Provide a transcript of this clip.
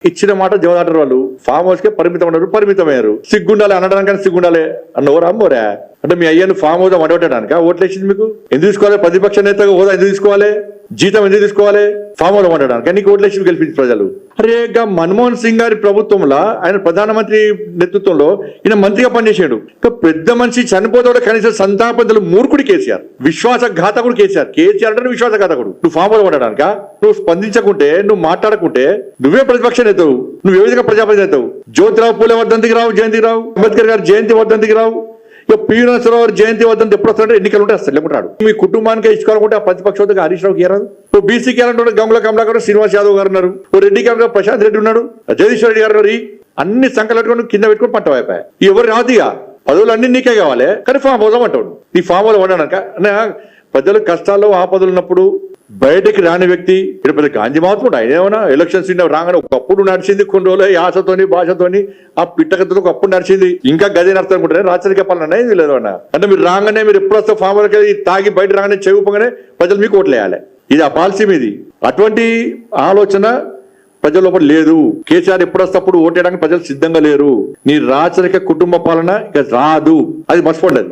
ఇచ్చిన మాట జవదాటారు వాళ్ళు. ఫామ్ హౌస్ కే పరిమితమయ్యారు. సిగ్గుండాలి అనడానికి సిగ్గుండాలి అన్నవరా అమ్మోరా? అంటే మీ అయ్యను ఫామ్ హౌస్ వండబెట్టడానిక ఓట్లు వేసింది మీకు? ఎందుకు తీసుకోవాలి? ప్రతిపక్ష నేతగా హోదా ఎందుకు తీసుకోవాలి? జీతం ఎందుకు తీసుకోవాలి? ఫామ్ హౌస్ వండడానికి నీకు ఓట్లు వేసి గెలిపించి ప్రజలు. అరే మన్మోహన్ సింగ్ గారి ప్రభుత్వంలో ఆయన ప్రధానమంత్రి నేతృత్వంలో ఈయన మంత్రిగా పనిచేసాడు. పెద్ద మనిషి చనిపోతే కనీసం సంతాపంతులు మూర్ఖుడు కేసీఆర్, విశ్వాసఘాతకుడు కేసీఆర్. కేసీఆర్ అంటే విశ్వాసఘాతకుడు. నువ్వు ఫామ్ హౌస్ వండడానిక? నువ్వు స్పందించకుంటే, నువ్వు మాట్లాడకుంటే నువ్వే ప్రతిపక్ష నేతవు, నువ్వు ఏ విధంగా ప్రజాపతి నేతవు? జ్యోతిరావు పూలే వర్ధంతికి రావు, జయంతికి రావు, అంబేద్కర్ గారి జయంతి వర్ధంతికి రావు. ఇక పివి నరసింహారావు జయంతి వద్దంటే ఎప్పుడు వస్తారంటే ఎన్నికలు ఉంటే వస్తారు, లేకుంటాడు. మీ కుటుంబానికి ఇచ్చుకోవాలనుకుంటే ఆ ప్రతిపక్ష హోదాకి హరీష్ రావుకి ఏరాదు. ఇప్పుడు బీసీకి వెళ్ళాలంటే గంగుల కమలాకర్, శ్రీనివాస్ యాదవ్ గారు ఉన్నారు, రెడ్డికి వెళ్ళిన ప్రశాంత్ రెడ్డి ఉన్నాడు, జగదీశ్వర్ రెడ్డి గారు ఉన్నారు. అన్ని సంకలట్టుకొని కింద పెట్టుకుని పంట అయిపోయాయి. ఎవరు రాదుగా పదవులు అన్ని నీకే కావాలి, కానీ ఫామ్ హౌస్ అంటాడు. ఈ ఫామ్ హౌస్ వండడాక ప్రజలు కష్టాల్లో ఆపదలు ఉన్నప్పుడు బయటకి రాని వ్యక్తి ఇక్కడ పెద్ద గాంధీ మాత్రం ఆయన ఏమన్నా ఎలక్షన్స్ రాగానే ఒకప్పుడు నడిచింది, కొన్ని రోజులు యాసతోని భాషతోని ఆ పిట్టకతో ఒకప్పుడు నడిచింది. ఇంకా గదే నడుస్తుంది అనుకుంటే రాచరిక పాలన ఇది లేదు అన్న. అంటే మీరు రాగానే మీరు ఎప్పుడు వస్తే ఫామ్ హౌస్ తాగి బయట రాగానే చెవుపగానే ప్రజలు మీకు ఓట్లు వేయాలి. ఇది ఆ పాలసీ మీది. అటువంటి ఆలోచన ప్రజల లోపల లేదు. కేసీఆర్ ఎప్పుడు వస్తప్పుడు ఓటేయడానికి ప్రజలు సిద్ధంగా లేరు. నీ రాచరిక కుటుంబ పాలన ఇక రాదు, అది మర్చిపోలేదు.